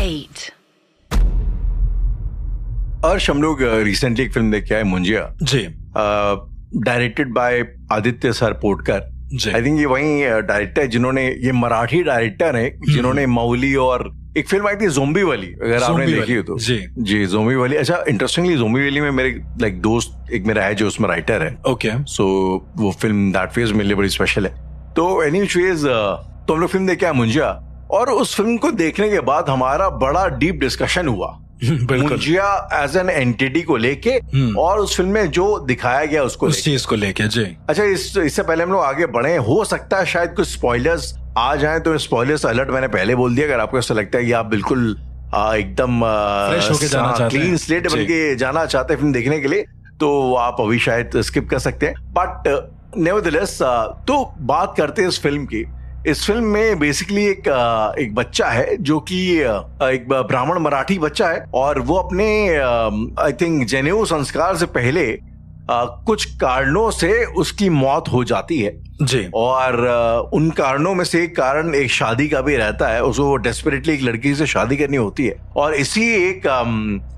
8. अर्श, हम लोग रिसेंटली एक फिल्म देख के आए, Munjya ji, directed by Aditya Sarpotdar. I think ये वही डायरेक्टर है जिन्होंने, ये मराठी डायरेक्टर है जिन्होंने मौली और एक फिल्म आई थी ज़ोंबी वाली, अगर आपने देखी हो तो। जी ज़ोंबी वाली। अच्छा, इंटरेस्टिंगली ज़ोंबी वाली में मेरे दोस्त एक मेरा है जो उसमें राइटर है। ओके, सो वो फिल्म दैट फेज मेरे लिए बड़ी स्पेशल है। तो एनीवेज तो हम लोग फिल्म देख के आए मुंजिया, और उस फिल्म को देखने के बाद हमारा बड़ा डीप डिस्कशन हुआ मुंजिया एज एन एंटिटी को लेके, और उस फिल्म में जो दिखाया गया उस चीज को लेके। जी, अच्छा, इससे पहले हम लोग आगे बढ़े, हो सकता है शायद कुछ स्पॉयलर्स आ जाए, तो स्पॉयलर्स अलर्ट मैंने पहले बोल दिया। अगर आपको ऐसा लगता है कि आप बिल्कुल एकदम क्लीन स्लेट बन के जाना चाहते हैं फिल्म देखने के लिए, तो आप अभी शायद स्किप कर सकते हैं। बट नेवरदलेस, तो बात करते हैं इस फिल्म की। इस फिल्म में बेसिकली एक बच्चा है जो कि एक ब्राह्मण मराठी बच्चा है, और वो अपने आई थिंक जनेऊ संस्कार से पहले कुछ कारणों से उसकी मौत हो जाती है जी। और उन कारणों में से एक कारण एक शादी का भी रहता है। उसको डेस्परेटली एक लड़की से शादी करनी होती है, और इसी एक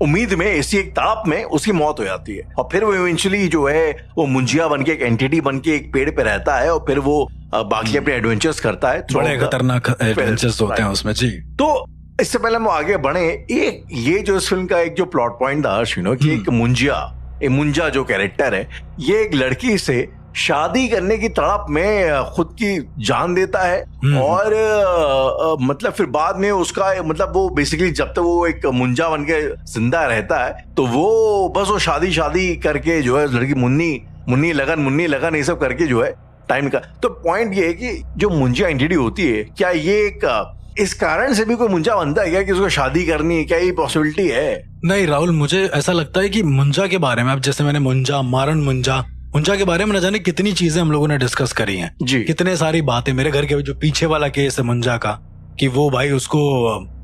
उम्मीद में, इसी एक ताप में उसकी मौत हो जाती है। और फिर वो इवेंचुअली जो है वो मुंजिया बन के, एक एंटिटी बन के एक पेड़ पे रहता है, और फिर वो बाकी अपने एडवेंचर्स करता है। बड़े खतरनाक एडवेंचर्स होते हैं उसमें। जी, तो इससे पहले हम आगे बढ़े, ये जो इस फिल्म का एक जो प्लॉट पॉइंट था कि एक मुंजा जो कैरेक्टर है, ये एक लड़की से शादी करने की तड़प में खुद की जान देता है, और मतलब फिर बाद में उसका मतलब वो बेसिकली जब तक वो एक मुंजा बन के जिंदा रहता है, तो वो बस वो शादी करके जो है लड़की मुन्नी लगन ये सब करके जो है टाइम का। तो पॉइंट ये है कि जो मुंजिया एंटिटी होती है, क्या ये एक इस कारण से भी कोई मुंजा बनता है क्या कि उसको शादी करनी है? क्या ये पॉसिबिलिटी है? नहीं राहुल, मुझे ऐसा लगता है कि मुंजा के बारे में, अब जैसे मैंने मारण मुंजा के बारे में न जाने कितनी चीजें हम लोगों ने डिस्कस करी हैं जी, कितने सारी बातें। मेरे घर के जो पीछे वाला केस है मुंजा का, कि वो भाई उसको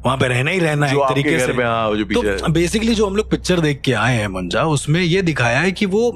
वहां पे रहना ही रहना है एक तरीके से। तो बेसिकली जो हम लोग पिक्चर देख के आए हैं मुंजा, उसमें ये दिखाया है कि वो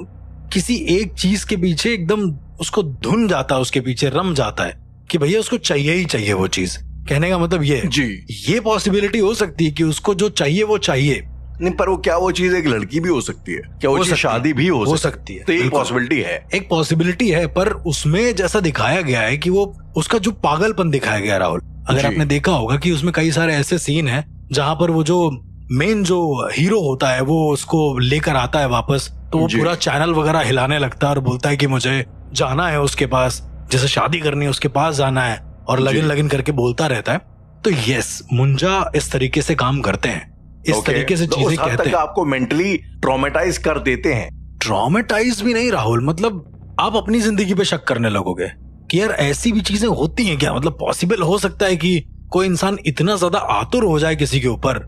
किसी एक चीज के पीछे एकदम उसको धुन जाता है, उसके पीछे रम जाता है कि भैया उसको चाहिए ही चाहिए वो चीज। कहने का मतलब ये जी, ये पॉसिबिलिटी हो सकती है कि उसको जो चाहिए वो चाहिए। नहीं, पर वो क्या वो चीज एक लड़की भी हो सकती है? क्या वो शादी भी हो सकती है? तो ये पॉसिबिलिटी है, एक पॉसिबिलिटी है। पर उसमें जैसा दिखाया गया है कि वो उसका जो पागलपन दिखाया गया राहुल, अगर आपने देखा होगा कि उसमें कई सारे ऐसे सीन हैं जहां पर वो जो मेन जो हीरो होता है वो उसको लेकर आता है वापस, तो वो पूरा चैनल वगैरह हिलाने लगता है और बोलता है कि मुझे जाना है उसके पास, जैसे शादी करनी है उसके पास जाना है, और लगन करके बोलता रहता है। तो यस, मुंजा इस तरीके से काम करते हैं, इस तरीके से चीजें कहते हैं, आपको मेंटली ट्रॉमेटाइज कर देते हैं। ट्रॉमेटाइज भी नहीं राहुल, मतलब आप अपनी जिंदगी पे शक करने लगोगे कि यार ऐसी भी चीजें होती हैं क्या? मतलब पॉसिबल हो सकता है कि कोई इंसान इतना ज्यादा आतुर हो जाए किसी के ऊपर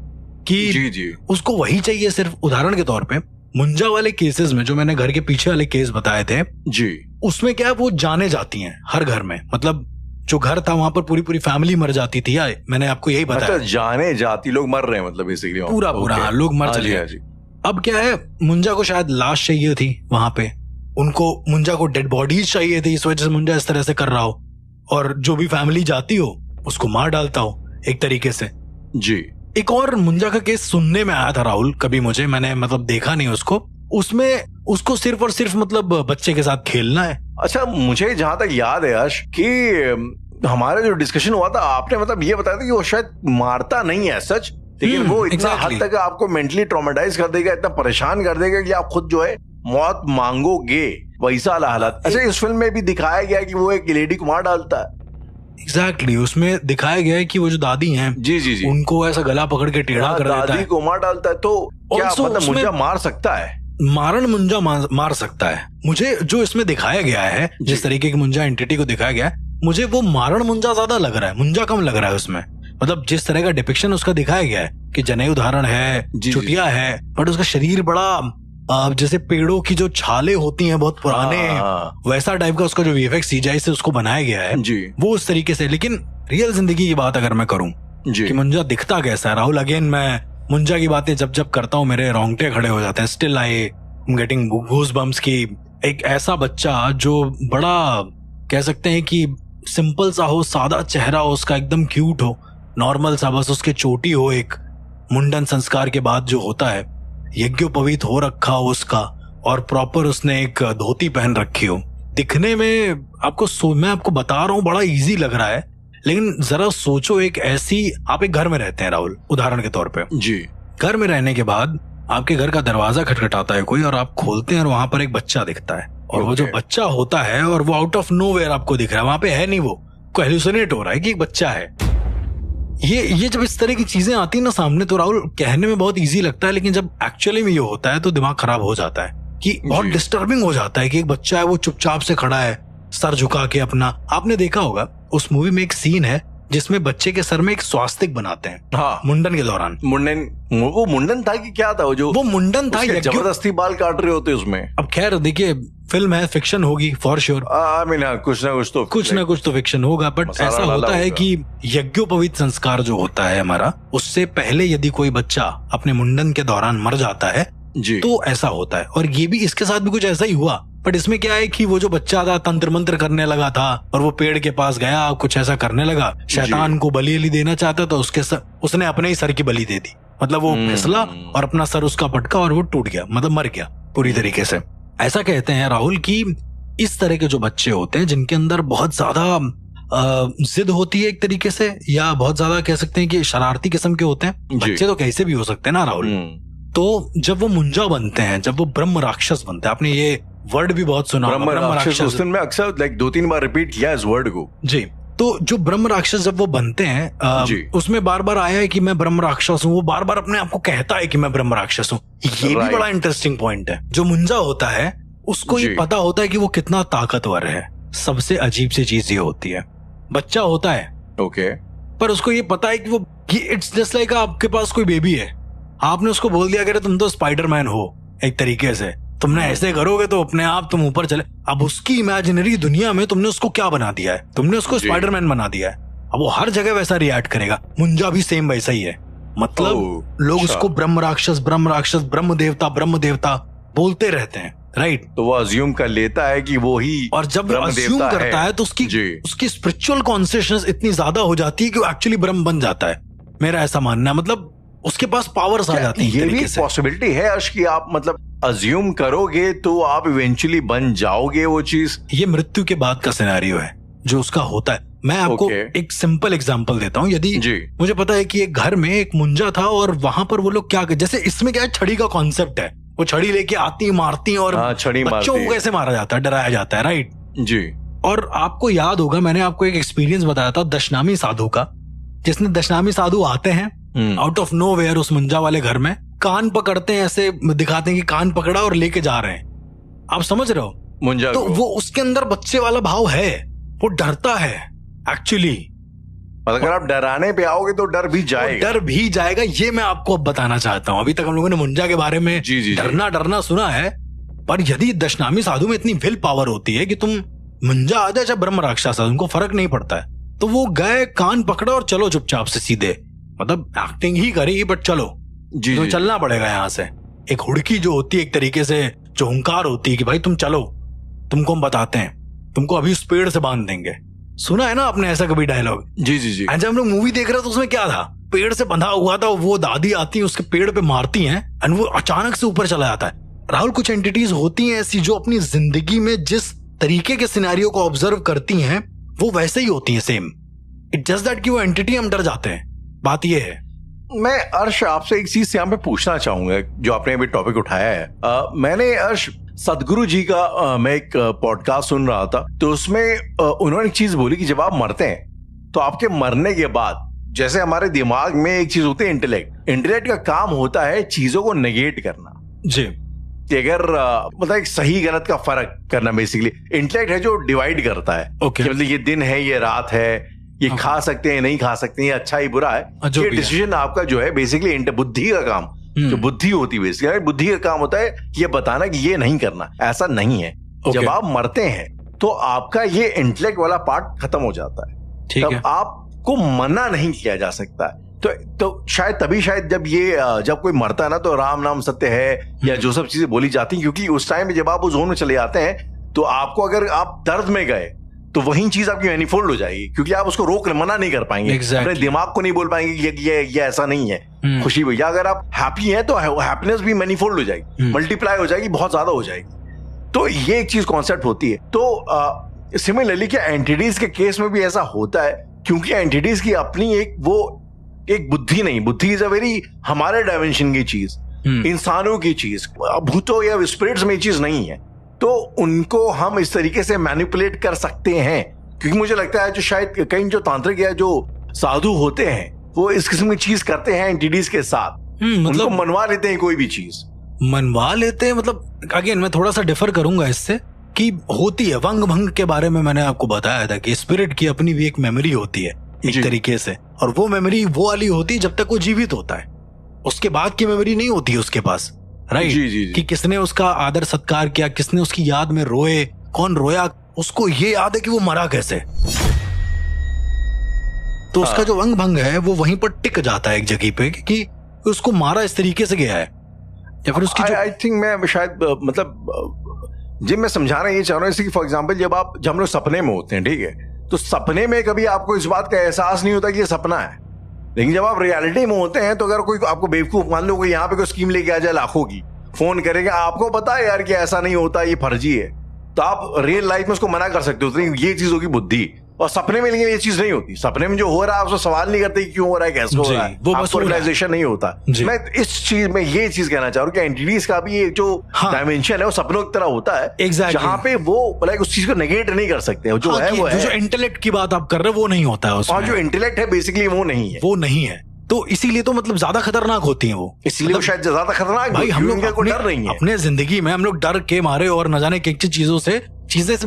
कि जी, उसको वही चाहिए सिर्फ। उदाहरण के तौर पे मुंजा वाले केसेस में, जो मैंने घर के पीछे वाले केस बताए थे जी, उसमें क्या है, वो जाने जाती हैं हर घर में। मतलब जो घर था वहां पर पूरी फैमिली मर जाती थी। मैंने आपको यही बताया, मतलब जाने जाती लोग मर रहे हैं, मतलब बेसिकली पूरा लोग मर चले गए। अब क्या है, मुंजा को शायद लाश चाहिए थी वहां पे, उनको मुंजा को डेड बॉडीज चाहिए थी, इस वजह से मुंजा इस तरह से कर रहा हो, और जो भी फैमिली जाती हो उसको मार डालता हो एक तरीके से जी। एक और मुंजा का केस सुनने में आया था राहुल, कभी मैंने मतलब देखा नहीं उसको, उसमें उसको सिर्फ और सिर्फ मतलब बच्चे के साथ खेलना है। अच्छा, मुझे जहां तक याद है यश कि हमारा जो डिस्कशन हुआ था, आपने मतलब ये बताया था कि वो शायद मारता नहीं है सच, लेकिन वो इतना हद तक आपको मेंटली ट्रॉमेटाइज कर देगा, इतना परेशान कर देगा कि आप खुद जो है मौत मांगोगे, वैसा हालत। अच्छा, इस फिल्म में भी दिखाया गया कि वो एक लेडी को मार डालता है। एग्जैक्टली, उसमें दिखाया गया है कि वो जो दादी हैं जी, उनको ऐसा गला पकड़ के टेढ़ा कर देता है, दादी को मार डालता है। तो क्या मतलब मुंजा मार सकता है? मारण मुंजा मार सकता है। मुझे जो इसमें दिखाया गया है, जिस तरीके की मुंजा एंटिटी को दिखाया गया है, मुझे वो मारण मुंजा ज्यादा लग रहा है, मुंजा कम लग रहा है उसमें। मतलब जिस तरह का डिपिक्शन उसका दिखाया गया है कि जनेऊ धारण है, चुटिया है, बट उसका शरीर बड़ा जैसे पेड़ों की जो छाले होती हैं बहुत पुराने, वैसा टाइप का उसका जो वीएफएक्स सीजीआई से उसको बनाया गया है वो उस तरीके से। लेकिन रियल जिंदगी की बात अगर मैं करूं कि मुंजा दिखता कैसा है राहुल, अगेन मैं मुंजा की बातें जब करता हूं मेरे रोंगटे खड़े हो जाते हैं। Still I am getting goose bumps की एक ऐसा बच्चा जो बड़ा कह सकते हैं कि सिंपल सा हो, सादा चेहरा हो उसका, एकदम क्यूट हो, नॉर्मल सा, बस उसके चोटी हो एक मुंडन संस्कार के बाद जो होता है, यज्ञोपवीत हो रखा हो उसका, और प्रॉपर उसने एक धोती पहन रखी हो, दिखने में मैं आपको बता रहा हूँ बड़ा इजी लग रहा है, लेकिन जरा सोचो, एक ऐसी, आप एक घर में रहते हैं राहुल, उदाहरण के तौर पे जी, घर में रहने के बाद आपके घर का दरवाजा खटखटाता है कोई, और आप खोलते हैं और वहां पर एक बच्चा दिखता है, और वो जो बच्चा होता है और वो आउट ऑफ नोवेयर आपको दिख रहा है, वहां पे है नहीं, वो को हेलुसिनेट हो रहा है कि एक बच्चा है। ये जब इस तरह की चीजें आती है ना सामने, तो राहुल कहने में बहुत इजी लगता है, लेकिन जब एक्चुअली में ये होता है तो दिमाग खराब हो जाता है, कि बहुत डिस्टर्बिंग हो जाता है कि एक बच्चा है वो चुपचाप से खड़ा है सर झुका के अपना। आपने देखा होगा उस मूवी में एक सीन है जिसमें बच्चे के सर में एक स्वास्तिक बनाते हैं, हाँ, मुंडन के दौरान। वो मुंडन था कि क्या था? वो मुंडन था, जबरदस्ती बाल काट रहे होते उसमें। अब खैर देखिए, फिल्म है, फिक्शन होगी फॉर श्योर, कुछ ना कुछ तो फिक्शन होगा, बट ऐसा होता है कि यज्ञोपवीत संस्कार जो होता है हमारा, उससे पहले यदि कोई बच्चा अपने मुंडन के दौरान मर जाता है जी, तो ऐसा होता है। और ये भी इसके साथ भी कुछ ऐसा ही हुआ, बट इसमें क्या है कि वो जो बच्चा था तंत्र मंत्र करने लगा था, और वो पेड़ के पास गया, कुछ ऐसा करने लगा, शैतान को बलि देना चाहता था, उसने अपने ही सर की बलि दे दी, मतलब वो फिसला और अपना सर उसका पटका और वो टूट गया, मतलब मर गया पूरी तरीके से। ऐसा कहते हैं राहुल कि इस तरह के जो बच्चे होते हैं जिनके अंदर बहुत ज्यादा जिद होती है एक तरीके से, या बहुत ज्यादा कह सकते हैं कि शरारती किस्म के होते हैं, बच्चे तो कैसे भी हो सकते हैं ना राहुल, तो जब वो मुंजा बनते हैं, जब वो ब्रह्म राक्षस बनते हैं, आपने ये वर्ड भी बहुत सुना, ब्रह्म राक्षस, उस दिन मैं अक्सर 2-3 बार रिपीट किया इस वर्ड को जी। तो जो ब्रह्म राक्षस जब वो बनते हैं, उसमें बार बार आया है कि मैं ब्रह्म राक्षस हूँ, वो बार बार अपने आप को कहता है कि मैं ब्रह्म राक्षस हूँ। ये भी बड़ा इंटरेस्टिंग पॉइंट है। जो मुंजा होता है उसको ये पता होता है कि वो कितना ताकतवर है। सबसे अजीब सी चीज ये होती है, बच्चा होता है ओके, पर उसको ये पता है कि वो, इट्स जस्ट लाइक आपके पास कोई बेबी है, आपने उसको बोल दिया कि तुम तो स्पाइडरमैन हो, एक तरीके से तुमने ऐसे करोगे तो अपने आप तुम ऊपर चले। अब उसकी इमेजिनरी दुनिया में तुमने उसको क्या बना दिया है, तुमने उसको स्पाइडरमैन बना दिया है। अब वो हर जगह वैसा रिएक्ट करेगा। मुंजा भी सेम वैसा ही है, मतलब लोग उसको ब्रह्म राक्षस, ब्रह्म देवता बोलते रहते हैं, राइट। तो वो अज्यूम कर लेता है कि वो ही, और जब वो अज्यूम करता है तो उसकी स्पिरिचुअल कॉन्शियसनेस इतनी ज्यादा हो जाती है कि वो एक्चुअली ब्रह्म बन जाता है। मेरा ऐसा मानना है, मतलब उसके पास पावर्स आ जाती है। ये भी पॉसिबिलिटी है अर्श कि आप मतलब अज्यूम करोगे तो आप इवेंचुअली बन जाओगे वो चीज। ये मृत्यु के बाद का सिनेरियो है जो उसका होता है। मैं आपको एक सिंपल एग्जांपल देता हूँ। यदि मुझे पता है कि एक घर में एक मुंजा था और वहां पर वो लोग क्या, जैसे इसमें क्या है, छड़ी का कॉन्सेप्ट है, वो छड़ी लेके आती मारती और बच्चों को कैसे मारा जाता है, डराया जाता है, राइट जी। और आपको याद होगा, मैंने आपको एक एक्सपीरियंस बताया था दशनामी साधु का, जिसने दशनामी साधु आते हैं आउट ऑफ नोवेयर उस मुंजा वाले घर में, कान पकड़ते हैं, ऐसे दिखाते हैं कि कान पकड़ा और लेके जा रहे हैं। आप समझ रहे हो मुंजा तो वो उसके अंदर बच्चे वाला भाव है, वो डरता है एक्चुअली। अगर आप डराने पे आओगे तो डर भी जाएगा, ये मैं आपको अब बताना चाहता हूँ। अभी तक हम लोगों ने मुंजा के बारे में डरना सुना है, पर यदि दशनामी साधु में इतनी विल पावर होती है कि तुम मुंजा आ जाए चाहे ब्रह्म राक्षस, उनको फर्क नहीं पड़ता है, तो वो गए, कान पकड़ा और चलो चुपचाप से सीधे, मतलब एक्टिंग ही करी बट चलो तो चलना पड़ेगा यहाँ से। एक हुड़की जो होती है, एक तरीके से जो हुंकार होती है कि भाई तुम चलो, तुमको हम बताते हैं, तुमको अभी उस पेड़ से बांध देंगे। सुना है ना आपने ऐसा कभी डायलॉग? जी। जब हम लोग मूवी देख रहे थे तो उसमें क्या था, पेड़ से बंधा हुआ था, वो दादी आती है उसके पेड़ पे मारती हैं और वो अचानक से ऊपर चला जाता है। राहुल, कुछ एंटिटीज होती हैं ऐसी जो अपनी जिंदगी में जिस तरीके के सिनेरियो को ऑब्जर्व करती हैं वो वैसे ही होती हैं सेम। इट जस्ट दैट कि वो एंटिटी हम डर जाते हैं। बात ये है। मैं अर्श आपसे एक चीज यहाँ पे पूछना चाहूंगा जो आपने अभी टॉपिक उठाया है। मैंने अर्श सदगुरु जी का मैं एक पॉडकास्ट सुन रहा था, तो उसमें उन्होंने एक चीज बोली कि जब आप मरते हैं तो आपके मरने के बाद, जैसे हमारे दिमाग में एक चीज होती है इंटेलेक्ट का काम होता है चीजों को नेगेट करना जी, कि अगर मतलब एक सही गलत का फर्क करना। बेसिकली इंटेलेक्ट है जो डिवाइड करता है कि मतलब ये दिन है, ये रात है, ये खा सकते हैं, नहीं खा सकते हैं, ये अच्छा ही बुरा है। ये डिसीजन आपका जो है बेसिकली बुद्धि का काम, जो बुद्धि होती है बेसिकली, बुद्धि का काम होता है ये बताना कि ये नहीं करना, ऐसा नहीं है। जब आप मरते हैं तो आपका ये इंटेलेक्ट वाला पार्ट खत्म हो जाता है, तब आपको मना नहीं किया जा सकता है। तो शायद जब कोई मरता है ना तो राम नाम सत्य है या जो सब चीजें बोली जाती हैं, क्योंकि उस टाइम में जब आप उस जोन में चले जाते हैं तो आपको, अगर आप दर्द में गए तो वही चीज आपकी मैनिफोल्ड हो जाएगी, क्योंकि आप उसको रोक मना नहीं कर पाएंगे। Exactly. अपने दिमाग को नहीं बोल पाएंगे कि ये ऐसा नहीं है। खुशी भैया अगर आप हैप्पी हैं तो हैप्पीनेस भी मैनिफोल्ड हो जाएगी, मल्टीप्लाई हो जाएगी, बहुत ज्यादा हो जाएगी। तो ये एक चीज कॉन्सेप्ट होती है। तो सिमिलरली क्या एंटिटीज के केस में भी ऐसा होता है, क्योंकि एंटिटीज की अपनी एक बुद्धि नहीं, बुद्धि इज अ वेरी हमारे डायमेंशन की चीज, इंसानों की चीज, भूतों या स्पिरिट्स में चीज नहीं है। तो उनको हम इस तरीके से मैनिपुलेट कर सकते हैं, क्योंकि मुझे लगता है जो शायद कई जो तांत्रिक या जो साधु होते हैं वो इस किस्म की चीज करते हैं एंटिटीज के साथ। मतलब उनको मनवा लेते हैं, कोई भी चीज मनवा लेते हैं। मतलब अगेन मैं थोड़ा सा डिफर करूंगा इससे कि होती है वंग भंग के बारे में मैंने आपको बताया था कि स्पिरिट की अपनी भी एक मेमोरी होती है एक तरीके से, और वो मेमोरी वो वाली होती है जब तक वो जीवित होता है, उसके बाद की मेमोरी नहीं होती है उसके पास, राइट? कि किसने उसका आदर सत्कार किया, किसने उसकी याद में रोए, कौन रोया, उसको ये याद है कि वो मरा कैसे। तो उसका जो वंग भंग है वो वहीं पर टिक जाता है एक जगह पे कि उसको मारा इस तरीके से गया है, या फिर उसकी आई थिंक मैं शायद मतलब जब मैं समझाना ये चाह रहा हूँ, जैसे कि फॉर एग्जांपल जब हम लोग सपने में होते हैं, ठीक है, तो सपने में कभी आपको इस बात का एहसास नहीं होता कि ये सपना है, लेकिन जब आप रियलिटी में होते हैं तो अगर कोई आपको बेवकूफ मान लो, कोई यहाँ पे कोई स्कीम लेके आ जाए लाखों की, फोन करेगा, आपको पता है यार कि ऐसा नहीं होता, ये फर्जी है, तो आप रियल लाइफ में उसको मना कर सकते हो, तो ये चीज होगी बुद्धि। और सपने में लेकिन ये चीज नहीं होती, सपने में जो हो रहा है उसको सवाल नहीं करते क्यों हो रहा है, कैसे हो रहा है, आपको रियलाइजेशन नहीं होता। मैं इस चीज में ये चीज कहना चाह रहा हूँ कि एंटिटीज का भी एक जो डायमेंशन है वो सपनों की तरह होता है, जहाँ पे वो लाइक उस चीज को नेगेट नहीं कर सकते, जो है वो है। जो इंटेलेक्ट की बात आप कर रहे हो वो नहीं होता है उसमें, और जो इंटेलेक्ट है बेसिकली वो नहीं है, तो इसीलिए तो मतलब ज्यादा खतरनाक होती हैं वो, इसलिए मतलब शायद ज्यादा खतरनाक भाई। हम लोग को डर नहीं है अपने जिंदगी में, हम लोग डर के मारे और न जाने किन चीजों से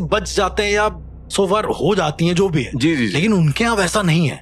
बच जाते हैं या सो फार हो जाती हैं जो भी है। जी। लेकिन उनके यहाँ वैसा नहीं है,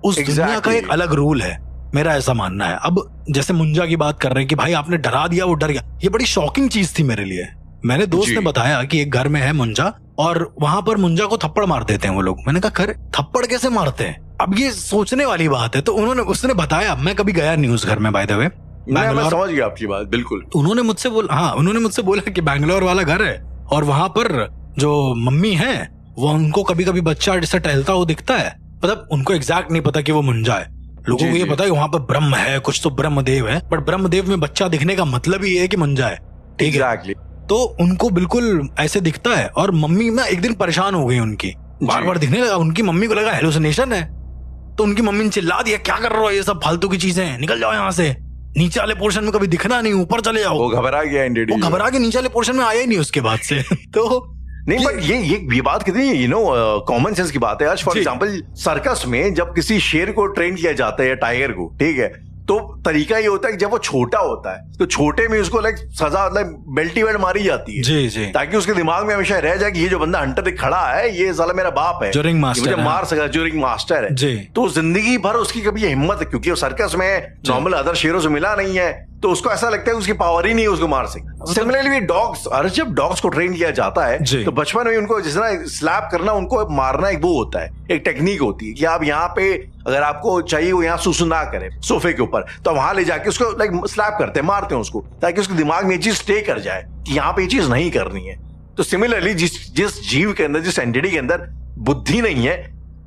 उस दुनिया का एक अलग रूल है, मेरा ऐसा मानना है। अब जैसे मुंजा की बात कर रहे हैं कि भाई आपने डरा दिया, वो डर गया, ये बड़ी शॉकिंग चीज थी मेरे लिए। मैंने दोस्त ने बताया कि एक घर में है मुंजा और वहां पर मुंजा को थप्पड़ मार देते हैं वो लोग। मैंने कहा खैर थप्पड़ कैसे मारते हैं, अब ये सोचने वाली बात है। तो उसने बताया, मैं कभी गया नहीं उस घर में बाय द वे, मैं समझ गया आपकी बात बिल्कुल। उन्होंने मुझसे बोला कि बैंगलोर वाला घर है और वहां पर जो मम्मी है वो उनको कभी कभी बच्चा जैसे टहलता हुआ दिखता है, मतलब उनको एग्जैक्ट नहीं पता कि वो मुंजा है। लोगों को ये पता है वहां पर ब्रह्म है, कुछ तो ब्रह्मदेव है, बट ब्रह्मदेव में बच्चा दिखने का मतलब ही है कि मुंजा है, ठीक है। तो उनको बिल्कुल ऐसे दिखता है और मम्मी ना एक दिन परेशान हो गई, उनकी बार बार दिखने लगा, उनकी मम्मी को लगा हेलुसिनेशन है, तो उनकी मम्मी ने चिल्ला दिया क्या कर रहे हो, ये सब फालतू की चीजें हैं, निकल जाओ यहाँ से, नीचे वाले पोर्शन में कभी दिखना नहीं, ऊपर चले जाओ। वो घबरा गया, वो घबरा के नीचे वाले पोर्शन में आया ही नहीं उसके बाद से। तो नहीं, बट ये बात कितनी कॉमन सेंस की बात है। आज फॉर एग्जांपल सर्कस में जब किसी शेर को ट्रेन किया जाता है या टाइगर को, ठीक है, तो तरीका ये होता है कि जब वो छोटा होता है तो छोटे में उसको लाइक सजा मतलब बेल्टी वेल्ट मारी जाती है, जी, ताकि उसके दिमाग में हमेशा रह जाए कि ये जो बंदा हंटर खड़ा है ये साला मेरा बाप है, जो रिंग मास्टर मुझे मार सका, जो रिंग मास्टर है जी। तो जिंदगी भर उसकी कभी हिम्मत, क्योंकि वो सर्कस में नॉर्मल अदर शेरों से मिला नहीं है, तो उसको ऐसा लगता है उसकी पावर ही नहीं है उसको मार सके। सिमिलरली डॉग्स, अरे जब डॉग्स को ट्रेन किया जाता है तो बचपन में उनको जिस तरह स्लैप करना, उनको मारना एक वो होता है, एक टेक्निक होती है कि आप यहाँ पे अगर आपको चाहिए वो यहाँ सुसु ना करे सोफे के ऊपर, तो वहां ले जाके उसको लाइक स्लैप करते हैं, मारते हैं उसको, ताकि उसके दिमाग में ये चीज स्टे कर जाए कि यहाँ पे ये चीज नहीं करनी है। तो सिमिलरली जिस जीव के अंदर, जिस एंटिटी के अंदर बुद्धि नहीं है,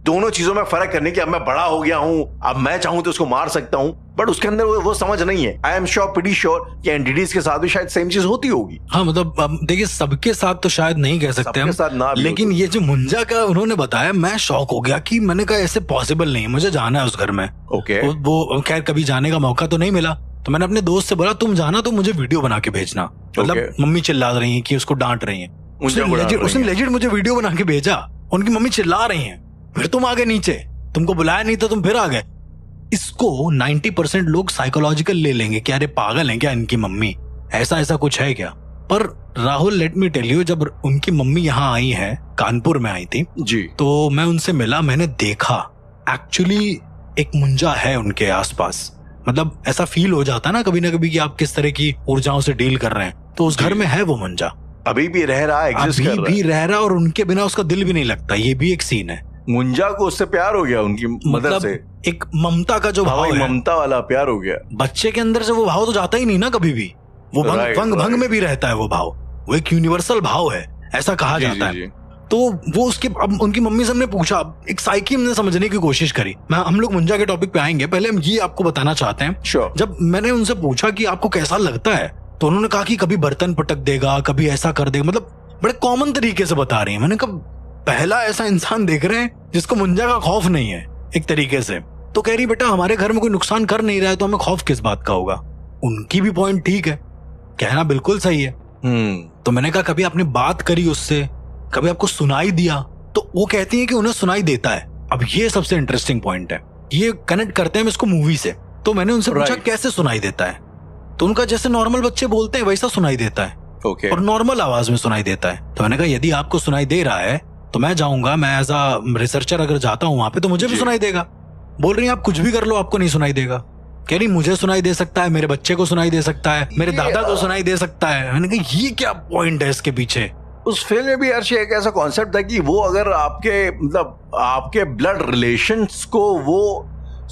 दोनों चीजों में फर्क करने की, अब मैं बड़ा हो गया हूं, अब मैं चाहूं तो उसको मार सकता हूं, बट उसके अंदर वो समझ नहीं है। I am sure, pretty sure कि एंटिटीज के साथ भी शायद सेम चीज होती होगी। हाँ, मतलब देखिए सबके साथ तो शायद नहीं कह सकते हम, लेकिन ये जो मुंजा का उन्होंने बताया, मैं शॉक हो गया कि मैंने कहा ऐसे पॉसिबल नहीं, मुझे जाना है उस घर में। ओके, वो खैर कभी जाने का मौका तो नहीं मिला, तो मैंने अपने दोस्त से बोला तुम जाना तो मुझे वीडियो बना के भेजना, मतलब मम्मी चिल्ला रही है कि उसको डांट रही है, उसने लेजिट मुझे वीडियो बना के भेजा, उनकी मम्मी चिल्ला रही है, फिर तुम आ गए नीचे, तुमको बुलाया नहीं तो तुम फिर आ गए। इसको 90% लोग साइकोलॉजिकल ले लेंगे कि अरे पागल है क्या इनकी मम्मी, ऐसा कुछ है क्या। पर Rahul let me tell you, जब उनकी मम्मी यहाँ आई है, कानपुर में आई थी जी, तो मैं उनसे मिला, मैंने देखा एक्चुअली एक मुंजा है उनके आसपास। मतलब ऐसा फील हो जाता है ना कभी कि आप किस तरह की ऊर्जाओं से डील कर रहे हैं, तो उस घर में है वो मुंजा, अभी भी रह रहा है, एग्जिस्ट कर रहा है, अभी भी रह रहा है, और उनके बिना उसका दिल भी नहीं लगता, ये भी एक सीन है। मुंजा को उससे प्यार हो गया, उनकी मदर से एक ममता का जो भाव है, ममता वाला प्यार हो गया। बच्चे के अंदर से वो भाव तो जाता ही नहीं ना कभी भी, वो भंग में भी रहता है वो भाव, वो एक यूनिवर्सल भाव है, ऐसा कहा जाता है। तो तो वो उसके अब उनकी मम्मी से हमने पूछा, एक साइकी हमने समझने की कोशिश करी। हम लोग मुंजा के टॉपिक पे आएंगे, पहले हम ये आपको बताना चाहते हैं। Sure. जब मैंने उनसे पूछा कि आपको कैसा लगता है, तो उन्होंने कहा कि कभी बर्तन पटक देगा, कभी ऐसा कर देगा, मतलब बड़े कॉमन तरीके से बता रही है। मैंने कहा पहला ऐसा इंसान देख रहे हैं जिसको मुंजा का खौफ नहीं है एक तरीके से। तो कह रही बेटा हमारे घर में कोई नुकसान कर नहीं रहा है तो हमें खौफ किस बात का होगा। उनकी भी पॉइंट ठीक है, कहना बिल्कुल सही है। तो मैंने कहा कभी आपने बात करी उससे, कभी आपको सुनाई दिया? तो वो कहती है कि उन्हें सुनाई देता है। अब ये सबसे इंटरेस्टिंग पॉइंट है, ये कनेक्ट करते हैं हम इसको मूवी से। तो मैंने उनसे पूछा कैसे सुनाई देता है, तो उनका जैसे नॉर्मल बच्चे बोलते हैं वैसा सुनाई देता है। Okay. और नॉर्मल आवाज में सुनाई देता है। तो मैंने कहा यदि आपको सुनाई दे रहा है तो मैं जाऊंगा, मैं एज अ रिसर्चर अगर जाता हूँ वहां पे तो मुझे भी सुनाई देगा। बोल रही है आप कुछ भी कर लो आपको नहीं सुनाई देगा। कह रही मुझे सुनाई दे सकता है, मेरे बच्चे को सुनाई दे सकता है, मेरे दादा को सुनाई दे सकता है। मैंने कहा ये क्या पॉइंट है इसके पीछे। उस फिल्म में भी अर्शी एक ऐसा कॉन्सेप्ट था कि वो अगर आपके मतलब आपके ब्लड रिलेशंस को वो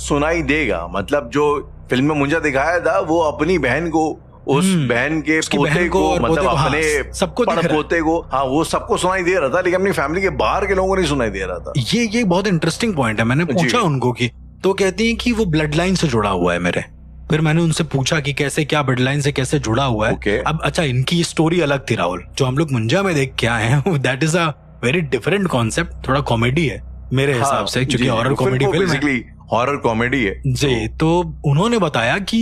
सुनाई देगा, मतलब जो फिल्म में मुंजा दिखाया था वो अपनी बहन को, उस बहन के पोते को, मतलब अपने सबको पोते को, हाँ वो सबको सुनाई दे रहा था, लेकिन अपनी फैमिली के बाहर के लोगों को नहीं सुनाई दे रहा था। ये बहुत इंटरेस्टिंग पॉइंट है। मैंने पूछा उनको कि, तो कहती हैं कि वो ब्लड लाइन से जुड़ा हुआ है मेरे। फिर मैंने उनसे पूछा कि कैसे, क्या ब्लड लाइन से कैसे जुड़ा हुआ है। अब अच्छा इनकी स्टोरी अलग थी राहुल, जो हम लोग मुंजा में देख के आए हैं that is a very different concept. थोड़ा कॉमेडी है मेरे हिसाब से, क्योंकि हॉरर कॉमेडी फिल्म है, हॉरर कॉमेडी है जी। तो उन्होंने बताया कि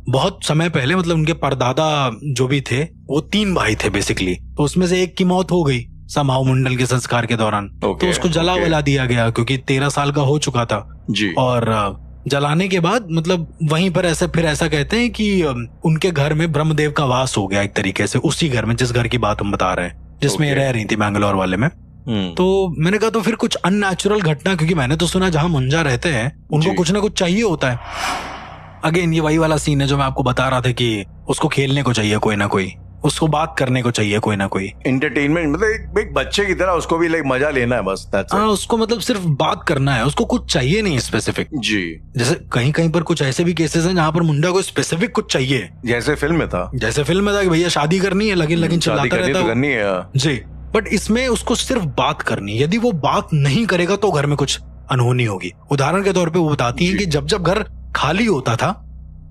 बहुत समय पहले, मतलब उनके परदादा जो भी थे वो 3 भाई थे बेसिकली, तो उसमें से एक की मौत हो गई समाव मुंडल के संस्कार के दौरान। तो उसको जला वला दिया गया क्योंकि 13 साल का हो चुका था जी। और जलाने के बाद मतलब वहीं पर ऐसा कहते हैं कि उनके घर में ब्रह्मदेव का वास हो गया एक तरीके से, उसी घर में जिस घर की बात हम बता रहे हैं, जिसमें रह रही थी बैंगलोर वाले में। तो मैंने कहा तो फिर कुछ अननेचुरल घटना, क्योंकि मैंने तो सुना जहां मुंजा रहते हैं उनको कुछ ना कुछ चाहिए होता है। अगेन ये वही वाला सीन है जो मैं आपको बता रहा था कि उसको खेलने को चाहिए कोई ना कोई, उसको बात करने को चाहिए कोई ना कोई, एंटरटेनमेंट, मतलब एक बच्चे की तरह उसको भी लाइक मजा लेना है बस। हाँ उसको मतलब सिर्फ बात करना है, उसको कुछ चाहिए नहीं स्पेसिफिक जी। जैसे कहीं कहीं पर कुछ ऐसे भी केसेस हैं जहाँ पर मुंडा को स्पेसिफिक कुछ चाहिए, जैसे फिल्म में था कि भैया शादी करनी है, लेकिन चिल्लाता रहता है जी। बट इसमें उसको सिर्फ बात करनी, यदि वो बात नहीं करेगा तो घर में कुछ अनहोनी होगी। उदाहरण के तौर पे वो बताती हैं कि जब जब घर खाली होता था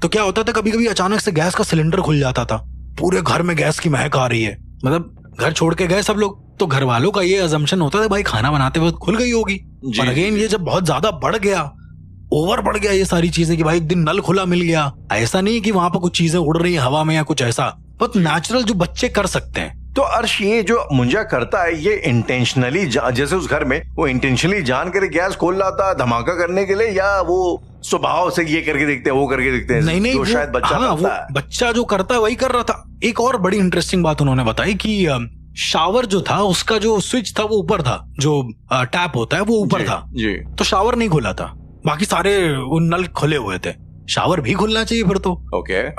तो क्या होता था, कभी कभी अचानक से गैस का सिलेंडर खुल जाता था, पूरे घर में गैस की महक आ रही है, मतलब घर छोड़ के गए सब लोग, तो घर वालों का ये अजम्पशन होता था भाई खाना बनाते वक्त खुल गई होगी। और अगेन ये जब बहुत ज्यादा बढ़ गया, ओवर बढ़ गया ये सारी चीजें कि भाई एक दिन नल खुला मिल गया, ऐसा नहीं कि वहां पर कुछ चीजें उड़ रही है हवा में या कुछ ऐसा, बहुत नेचुरल जो बच्चे कर सकते हैं। तो अर्श ये जो मुंजा करता है ये इंटेंशनली, जैसे उस घर में वो इंटेंशनली जान कर गैस खोल रहा था धमाका करने के लिए, या वो स्वभाव से ये करके देखते हैं वो करके देखते हैं? नहीं जो शायद बच्चा वो बच्चा जो करता है वही कर रहा था। एक और बड़ी इंटरेस्टिंग बात उन्होंने बताई कि शावर जो था उसका जो स्विच था वो ऊपर था, जो टैप होता है वो ऊपर था जी। तो शावर नहीं खुला था, बाकी सारे वो नल खुले हुए थे, शावर भी खुलना चाहिए फिर तो।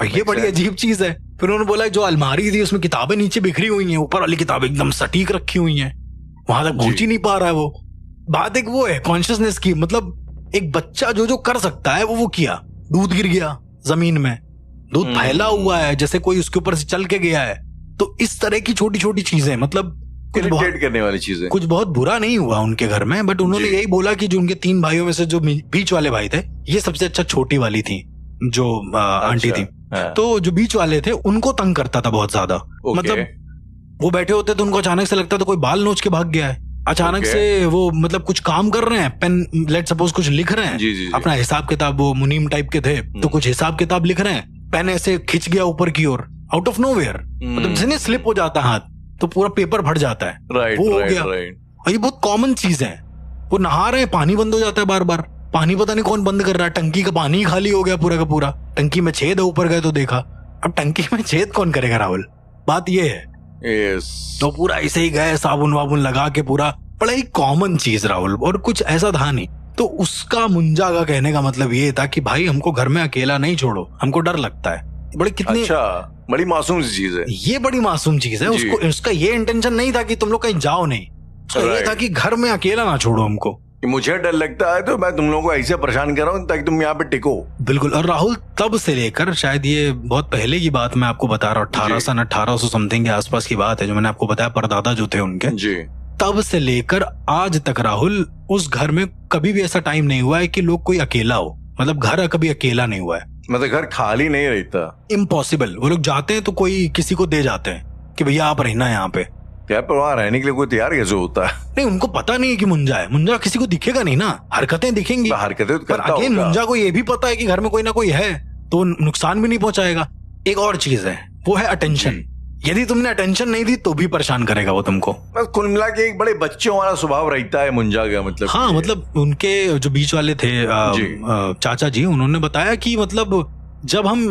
ये बड़ी अजीब चीज है। फिर उन्होंने बोला जो अलमारी थी उसमें किताबें नीचे बिखरी हुई हैं, ऊपर वाली किताबें एकदम सटीक रखी हुई हैं, वहां तक पहुंच ही नहीं पा रहा है वो। बात एक वो है कॉन्शियसनेस की, मतलब एक बच्चा जो कर सकता है वो किया। दूध गिर गया जमीन में, दूध फैला हुआ है जैसे कोई उसके ऊपर से चल के गया है, तो इस तरह की छोटी छोटी चीजें, मतलब इरिटेट करने वाली चीजें। कुछ बहुत बुरा नहीं हुआ उनके घर में, बट उन्होंने यही बोला कि जो उनके 3 भाइयों में से जो बीच वाले भाई थे, ये सबसे अच्छा छोटी वाली थी जो आंटी थी, तो जो बीच वाले थे उनको तंग करता था बहुत ज्यादा। मतलब वो बैठे होते तो उनको अचानक से लगता था कोई बाल नोच के भाग गया है, अचानक से वो मतलब कुछ काम कर रहे हैं, पेन लेट सपोज कुछ लिख रहे हैं, जी। अपना हिसाब किताब, वो मुनीम टाइप के थे तो कुछ हिसाब किताब लिख रहे हैं, पेन ऐसे खिंच गया ऊपर की ओर आउट ऑफ नोवेयर, मतलब जैसे स्लिप हो जाता है हाथ तो पूरा पेपर फट जाता है, वो हो गया। और ये बहुत कॉमन चीज है। वो नहा रहे हैं, पानी बंद हो जाता है बार बार, पानी पता नहीं कौन बंद कर रहा है, टंकी का पानी खाली हो गया पूरा का पूरा, टंकी में छेद है, ऊपर गए तो देखा, अब टंकी में छेद कौन करेगा राहुल, बात ये है। तो पूरा ऐसे ही गए साबुन वाबुन लगा के, पूरा बड़ा ही कॉमन चीज राहुल, और कुछ ऐसा था नहीं। तो उसका मुंजा का कहने का मतलब ये था कि भाई हमको घर में अकेला नहीं छोड़ो, हमको डर लगता है। बड़ी कितनी बड़ी मासूम चीज है ये, बड़ी मासूम चीज है। उसका ये इंटेंशन नहीं था कि तुम लोग कहीं जाओ नहीं, उसका ये था कि घर में अकेला ना छोड़ो हमको, मुझे डर लगता है तो मैं तुम लोगों को ऐसे परेशान कर रहा हूँ ताकि तुम यहाँ पे टिको। बिल्कुल। और राहुल तब से लेकर, शायद ये बहुत पहले की बात मैं आपको बता रहा हूँ, 1800 समथिंग के आसपास की बात है, जो मैंने आपको बताया परदादा जो थे उनके जी, तब से लेकर आज तक राहुल उस घर में कभी भी ऐसा टाइम नहीं हुआ है कि लोग कोई अकेला हो, मतलब घर कभी अकेला नहीं हुआ है। मतलब घर खाली नहीं रहता, इम्पॉसिबल। वो लोग जाते हैं तो कोई किसी को दे जाते हैं कि भैया आप रहना यहाँ पे। यार पर वहां रहने के लिए कोई तैयार कैसे होता है? नहीं, उनको पता नहीं है कि मुंजा है। मुंजा किसी को दिखेगा नहीं ना, हरकतें दिखेंगी, हरकतें तो करता अगेन होगा। मुंजा को ये भी पता है कि घर में कोई ना कोई है तो नुकसान भी नहीं पहुंचाएगा। एक और चीज है, वो है अटेंशन। यदि तुमने अटेंशन नहीं दी तो भी परेशान करेगा वो तुमको। बस कुल मिला के एक बड़े बच्चों वाला स्वभाव रहता है मुंजा का, मतलब हाँ, मतलब उनके जो बीच वाले थे चाचा जी, उन्होंने बताया कि मतलब जब हम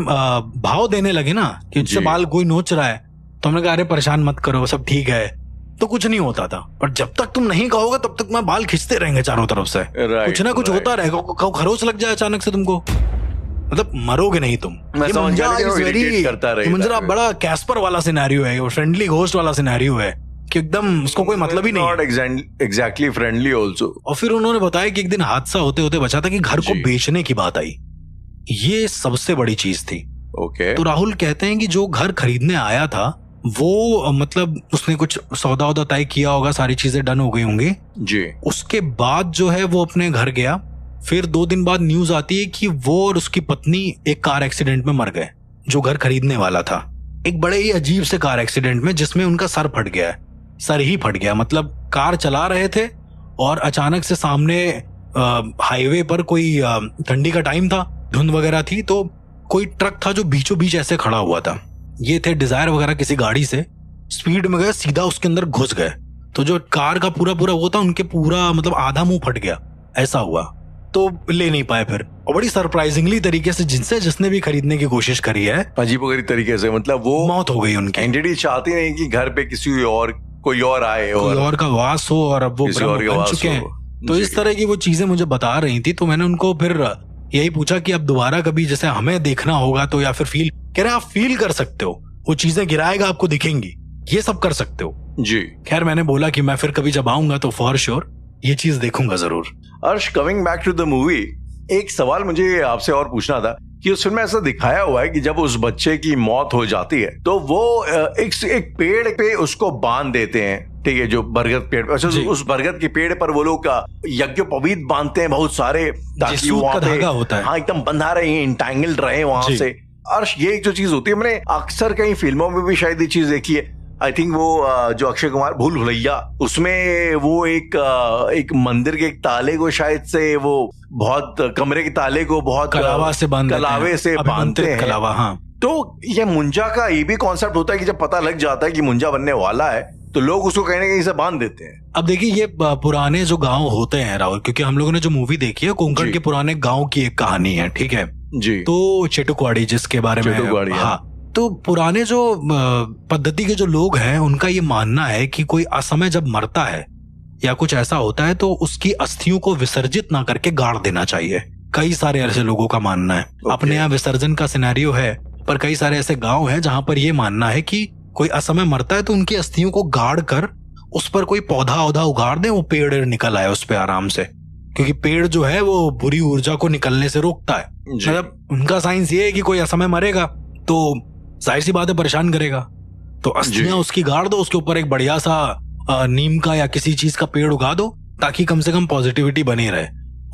भाव देने लगे ना कि इससे बाल कोई नोच रहा है, तो हमने कहा अरे परेशान मत करो, सब ठीक है, तो कुछ नहीं होता था। पर जब तक तुम नहीं कहोगे तब तक मैं बाल खींचते रहेंगे चारों तरफ से, कुछ ना कुछ होता रहेगा। खरोच लग जाए अचानक से तुमको, मतलब मरोगे नहीं तुम। ये मुंजा बड़ा कैस्पर वाला सिनेरियो है, फ्रेंडली घोस्ट वाला सिनेरियो है कि एकदम उसको कोई मतलब ही नहीं, नॉट एग्जैक्टली फ्रेंडली आल्सो। और फिर उन्होंने बताया कि एक दिन हादसा होते होते बचा था कि घर को बेचने की बात आई, ये सबसे बड़ी चीज थी। ओके। तो राहुल कहते हैं कि जो घर खरीदने आया था वो मतलब उसने कुछ सौदा वौदा तय किया होगा, सारी चीजें डन हो गई होंगी जी। उसके बाद जो है वो अपने घर गया। फिर 2 दिन बाद न्यूज आती है कि वो और उसकी पत्नी एक कार एक्सीडेंट में मर गए, जो घर खरीदने वाला था। एक बड़े ही अजीब से कार एक्सीडेंट में जिसमें उनका सर फट गया है, सर ही फट गया। मतलब कार चला रहे थे और अचानक से सामने हाईवे पर कोई ठंडी का टाइम था, धुंध वगैरह थी, तो कोई ट्रक था जो बीचों बीच ऐसे खड़ा हुआ था। ये थे डिजायर वगैरह किसी गाड़ी से, स्पीड में गए, सीधा उसके अंदर घुस गए। तो जो कार का पूरा वो था, उनके पूरा मतलब आधा मुंह फट गया, ऐसा हुआ। तो ले नहीं पाए फिर, और बड़ी सरप्राइजिंगली तरीके से जिसने भी खरीदने की कोशिश करी है, अजीबोगरीब तरीके से, मतलब वो मौत हो गई उनकी। एंटिटी चाहती नहीं कि घर पे किसी और कोई और आए और का वास हो, और अब वो बन चुके हैं। तो इस तरह की वो चीजें मुझे बता रही थी। तो मैंने उनको फिर यही पूछा कि अब दोबारा कभी जैसे हमें देखना होगा तो, या फिर फील, कह रहे आप फील कर सकते हो, वो चीजें गिराएगा आपको दिखेंगी, ये सब कर सकते हो जी। खैर मैंने बोला कि मैं फिर कभी जब आऊंगा तो फॉर श्योर ये चीज देखूंगा जरूर। Arsh, coming back to the movie, एक सवाल मुझे आपसे और पूछना था कि उस फिल्म में ऐसा दिखाया हुआ है कि जब उस बच्चे की मौत हो जाती है तो वो एक पेड़ पे उसको बांध देते हैं, ठीक है, जो बरगद पेड़, अच्छा उस बरगद के पेड़ पर वो लोग यज्ञोपवीत बांधते हैं बहुत सारे, ताकि वो वहां पे होता है, हाँ एकदम बंधा रहे, इंटैंगल्ड रहे वहां से। अर्श, ये एक जो चीज होती है, मैंने अक्सर कई फिल्मों में भी शायद ये चीज देखी है। आई थिंक वो जो अक्षय कुमार भूल भुलैया, उसमें वो एक मंदिर के एक ताले को शायद से वो बहुत कमरे के ताले को बहुत कलावे से बांधते हैं। कलावा, हाँ। तो ये मुंजा का ये भी कॉन्सेप्ट होता है कि जब पता लग जाता है कि मुंजा बनने वाला है तो लोग उसको कहीं ना कहीं से बांध देते हैं। अब देखिए, ये पुराने जो गांव होते हैं राहुल, क्योंकि हम लोगों ने जो मूवी देखी है कोंकण के पुराने गांव की एक कहानी है, ठीक है जी। तो चेटुकवाड़ी जिसके बारे में, हाँ, तो पुराने जो पद्धति के जो लोग हैं उनका ये मानना है कि कोई असमय जब मरता है या कुछ ऐसा होता है तो उसकी अस्थियों को विसर्जित ना करके गाड़ देना चाहिए। कई सारे ऐसे लोगों का मानना है। अपने यहाँ विसर्जन का सिनेरियो है, पर कई सारे ऐसे गांव हैं जहां पर ये मानना है कि कोई असमय मरता है तो उनकी अस्थियों को गाड़ कर उस पर कोई पौधा औधा उगाड़ दे, वो पेड़ निकल आए उस पे आराम से, क्योंकि पेड़ जो है वो बुरी ऊर्जा को निकलने से रोकता है। मतलब उनका साइंस ये है कि कोई असमय मरेगा तो जाहिर सी बात है परेशान करेगा, तो अस्थियां उसकी गाड़ दो, उसके ऊपर एक बढ़िया सा नीम का या किसी चीज का पेड़ उगा दो, ताकि कम से कम पॉजिटिविटी बनी रहे,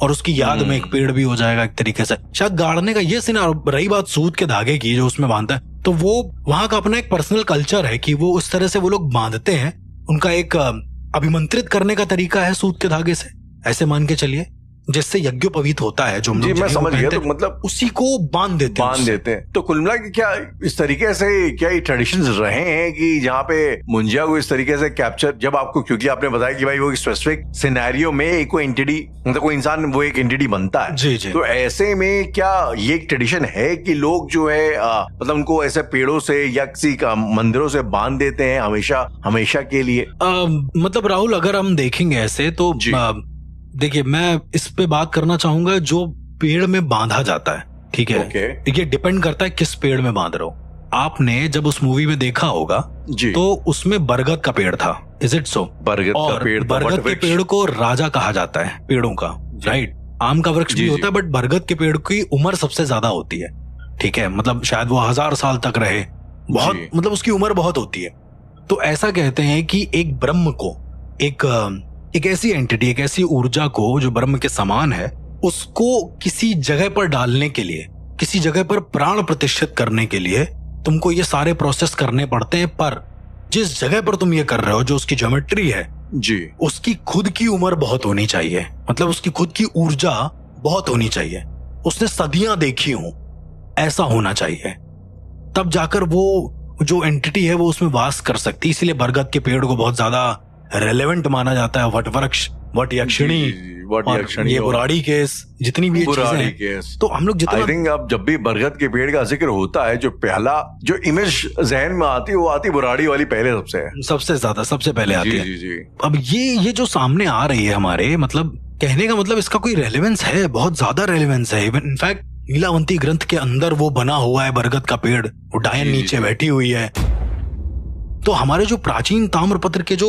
और उसकी याद में एक पेड़ भी हो जाएगा एक तरीके से। शायद गाड़ने का ये सिनेरियो। रही बात सूत के धागे की जो उसमें बांधता है, तो वो वहां का अपना एक पर्सनल कल्चर है कि वो उस तरह से वो लोग बांधते हैं। उनका एक अभिमंत्रित करने का तरीका है सूत के धागे से, ऐसे मान के चलिए, जिससे यज्ञोपवीत होता है जो मैं समझ गया। तो मतलब उसी को बांध देते हैं। तो कुल मिला के क्या इस तरीके से क्या ये ट्रेडिशंस रहे हैं कि जहाँ पे मुंजिया को इस तरीके से कैप्चर, जब आपको, क्योंकि आपने बताया कि भाई वो स्पेसिफिक सिनेरियो में एक कोई एंटिटी, मतलब कोई इंसान वो एक एंटिटी बनता है जी। तो ऐसे में क्या ये एक ट्रेडिशन है कि लोग जो है मतलब उनको ऐसे पेड़ों से या किसी मंदिरों से बांध देते हैं हमेशा के लिए? मतलब राहुल, अगर हम देखेंगे ऐसे तो देखिए, मैं इस पे बात करना चाहूंगा जो पेड़ में बांधा जाता है, ठीक है। देखिए, डिपेंड करता है किस पेड़ में बांध रहे हो। आपने जब उस मूवी में देखा होगा तो उसमें बरगद का पेड़ था, इज इट सो? बरगद के पेड़ को राजा कहा जाता है पेड़ों का, राइट। आम का वृक्ष भी होता है, बट बरगद के पेड़ की उम्र सबसे ज्यादा होती है, ठीक है। मतलब शायद वो 1000 साल तक रहे, बहुत, मतलब उसकी उम्र बहुत होती है। तो ऐसा कहते हैं कि एक ब्रह्म को एक ऐसी एंटिटी, एक ऐसी ऊर्जा को जो ब्रह्म के समान है, उसको किसी जगह पर डालने के लिए, किसी जगह पर प्राण प्रतिष्ठित करने के लिए तुमको ये सारे प्रोसेस करने पड़ते हैं। पर जिस जगह पर तुम ये कर रहे हो, जो उसकी ज्योमेट्री है जी, उसकी खुद की उम्र बहुत होनी चाहिए, मतलब उसकी खुद की ऊर्जा बहुत होनी चाहिए, उसने सदियां देखी हो, ऐसा होना चाहिए, तब जाकर वो जो एंटिटी है वो उसमें वास कर सकती है। इसीलिए बरगद के पेड़ को बहुत ज्यादा रेलेवेंट माना जाता है। वट वृक्ष, वट यक्षिणी, ये बुराड़ी केस, जितनी भी बुराड़ी चीजें केस, तो हम लोग जितना आई थिंक अब जब भी बरगद के पेड़ का जिक्र होता है, जो पहला जो इमेज जहन में आती है वो आती बुराड़ी वाली पहले सबसे ज्यादा, सबसे पहले आती है। जी जी। अब ये जो सामने आ रही है हमारे, मतलब कहने का मतलब इसका कोई रेलेवेंस है, बहुत ज्यादा रेलेवेंस है। इवन इनफैक्ट नीलावंती ग्रंथ के अंदर वो बना हुआ है बरगद का पेड़, वो डायन नीचे बैठी हुई है। तो हमारे जो प्राचीन ताम्रपत्र के जो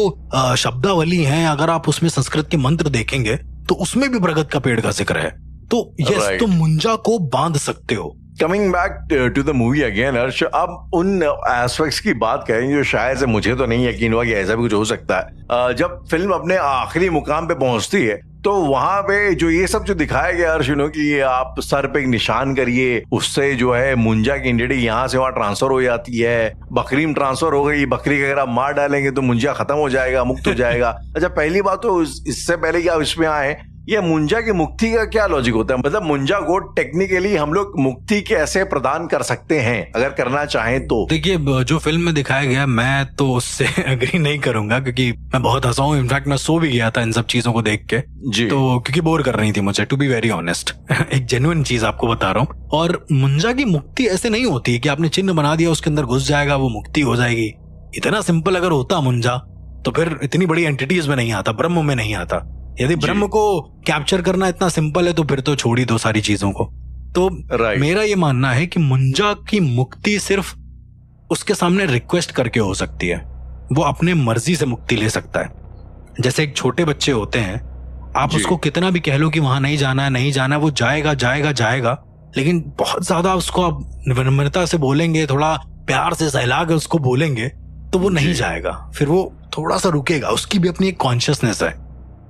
शब्दावली हैं, अगर आप उसमें संस्कृत के मंत्र देखेंगे तो उसमें भी बरगद का पेड़ का जिक्र है। तो यस, तुम मुंजा को बांध सकते हो। Coming back to the movie again Harsh, अब उन एस्पेक्ट्स की बात करेंगे जो शायद से मुझे तो नहीं यकीन हुआ कि ऐसा भी कुछ हो सकता है। जब फिल्म अपने आखिरी मुकाम पे पहुंचती है तो वहां पे जो ये सब जो दिखाया गया हर्ष, कि आप सर पे एक निशान करिए, उससे जो है मुंजा की एंटिटी यहाँ से वहां ट्रांसफर हो जाती है, बकरी में ट्रांसफर हो गई, बकरी का अगर आप मार डालेंगे तो मुंजा खत्म हो जाएगा, मुक्त हो जाएगा। अच्छा, पहली बात तो इससे पहले कि आप इसमें आए, ये मुंजा की मुक्ति का क्या लॉजिक होता है? मतलब मुंजा को टेक्निकली हम लोग मुक्ति कैसे प्रदान कर सकते हैं अगर करना चाहें तो? देखिए, जो फिल्म में दिखाया गया, मैं तो उससे एग्री नहीं करूंगा, क्योंकि मैं बहुत हंसा हूं। इनफैक्ट मैं सो भी गया था इन सब चीजों को देख के जी। तो क्योंकि बोर कर रही थी मुझे, टू बी वेरी ऑनेस्ट। एक जेन्युइन चीज आपको बता रहा हूँ। और मुंजा की मुक्ति ऐसे नहीं होती कि आपने चिन्ह बना दिया, उसके अंदर घुस जाएगा, वो मुक्ति हो जाएगी। इतना सिंपल अगर होता मुंजा तो फिर इतनी बड़ी एंटिटीज में नहीं आता, ब्रह्म में नहीं आता। यदि ब्रह्म को कैप्चर करना इतना सिंपल है तो फिर तो छोड़ ही दो सारी चीजों को। तो मेरा ये मानना है कि मुंजा की मुक्ति सिर्फ उसके सामने रिक्वेस्ट करके हो सकती है। वो अपने मर्जी से मुक्ति ले सकता है। जैसे एक छोटे बच्चे होते हैं, आप उसको कितना भी कह लो कि वहां नहीं जाना है, नहीं जाना है, वो जाएगा जाएगा जाएगा। लेकिन बहुत ज्यादा उसको आप विनम्रता से बोलेंगे, थोड़ा प्यार से सहला के उसको बोलेंगे तो वो नहीं जाएगा। फिर वो थोड़ा सा रुकेगा। उसकी भी अपनी एक कॉन्शियसनेस है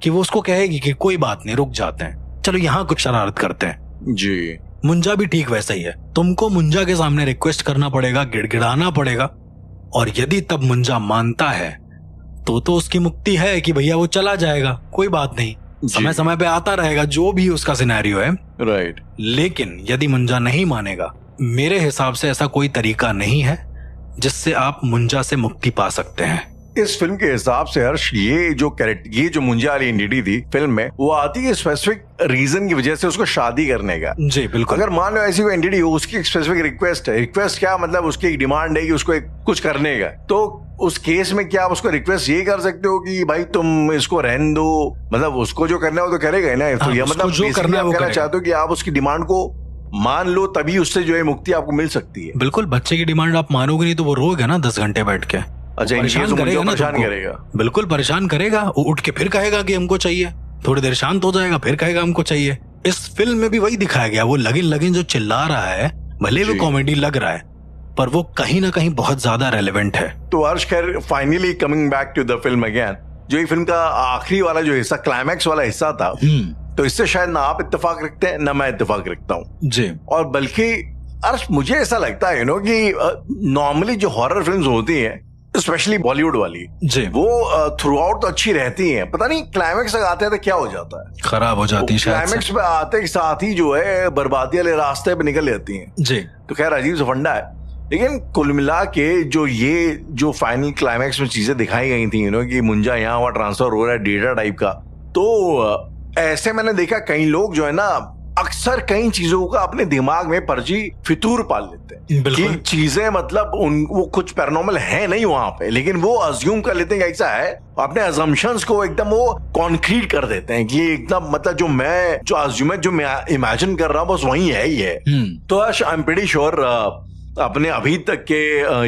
कि वो उसको कहेगी कि कोई बात नहीं, रुक जाते हैं, चलो यहाँ कुछ शरारत करते हैं। जी, मुंजा भी ठीक वैसा ही है। तुमको मुंजा के सामने रिक्वेस्ट करना पड़ेगा, गिड़गिड़ाना पड़ेगा, और यदि तब मुंजा मानता है तो उसकी मुक्ति है कि भैया वो चला जाएगा, कोई बात नहीं, समय समय पे आता रहेगा, जो भी उसका सिनेरियो है। राइट। लेकिन यदि मुंजा नहीं मानेगा, मेरे हिसाब से ऐसा कोई तरीका नहीं है जिससे आप मुंजा से मुक्ति पा सकते हैं। इस फिल्म के हिसाब से हर्ष, ये जो मुंजा वाली एंटिटी थी फिल्म में, वो आती है स्पेसिफिक रीजन की वजह से, उसको शादी करने का। जी बिल्कुल। अगर मान लो ऐसी कोई एंटिटी हो, उसकी एक स्पेसिफिक रिक्वेस्ट है। रिक्वेस्ट क्या मतलब? उसकी एक डिमांड है कि उसको कुछ करने का। तो उस केस में क्या आप उसको रिक्वेस्ट ये कर सकते हो कि भाई तुम इसको रहने दो, मतलब उसको जो करना है वो तो करेगा ही ना। तो ये मतलब जो करना है वो कहना चाहते हो कि आप उसकी डिमांड को मान लो, तभी उससे जो है मुक्ति आपको मिल सकती है। बिल्कुल। बच्चे की डिमांड आप मानोगे नहीं तो वो रोएगा ना 10 घंटे बैठ के। अच्छा, परेशान करेगा। बिल्कुल परेशान करेगा। वो उठ के फिर कहेगा कि हमको चाहिए, थोड़ी देर शांत हो जाएगा, फिर कहेगा हमको चाहिए। इस फिल्म में भी वही दिखाया गया। वो लगिन लगिन जो चिल्ला रहा है, भले वो कॉमेडी लग रहा है, पर वो कहीं ना कहीं बहुत ज्यादा रेलेवेंट है। तो हर्ष, खैर finally coming back to the film again, जो ये फिल्म का आखिरी वाला जो हिस्सा, क्लाइमैक्स वाला हिस्सा था, तो इससे शायद ना आप इत्तेफाक रखते हैं ना मैं इत्तेफाक रखता हूँ जी। और बल्कि अर्श, मुझे ऐसा लगता है कि नॉर्मली जो हॉरर फिल्म्स होती हैं, स्पेशली बॉलीवुड वाली जी, वो थ्रू आउट तो अच्छी रहती हैं, पता नहीं क्लाइमैक्स तक आते हैं तो क्या हो जाता है, खराब हो जाती है। क्लाइमैक्स पे आते के साथ ही जो है बर्बादी वाले रास्ते पे निकल जाती हैं जी। तो खैर अजीब सा फंडा है। लेकिन कुल मिला के जो फाइनल क्लाइमैक्स में चीजें दिखाई गई थी, कि मुंजा यहाँ वहां ट्रांसफर हो रहा है, डेटा टाइप का, तो ऐसे मैंने देखा कई लोग जो है ना, अक्सर कई चीजों का अपने दिमाग में फर्जी फितूर पाल लेते हैं कि चीजें मतलब वो कुछ पैरानॉर्मल है नहीं वहां पे, लेकिन वो अज्यूम कर लेते हैं ऐसा है, अपने अजम्पशंस को एकदम वो कॉन्क्रीट कर देते हैं कि एकदम मतलब जो मैं इमेजिन कर रहा हूँ बस वही है ही है। तो आई एम प्रीटी श्योर अपने अभी तक के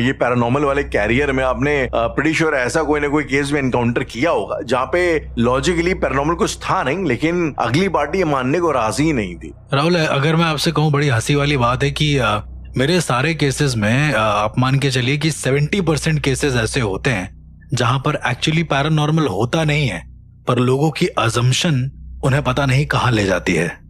ये पैरानॉर्मल वाले कैरियर में आपने प्रीटी श्योर ऐसा कोई ना कोई केस में एनकाउंटर किया होगा जहाँ पे लॉजिकली पैरानॉर्मल कुछ था नहीं, लेकिन अगली पार्टी ये मानने को राजी ही नहीं थी। राहुल, अगर मैं आपसे कहूँ, बड़ी हंसी वाली बात है कि मेरे सारे केसेस में आप मान के चलिए कि 70% केसेस ऐसे होते हैं जहां पर एक्चुअली पैरानॉर्मल होता नहीं है, पर लोगों की अजम्पशन उन्हें पता नहीं कहां ले जाती है।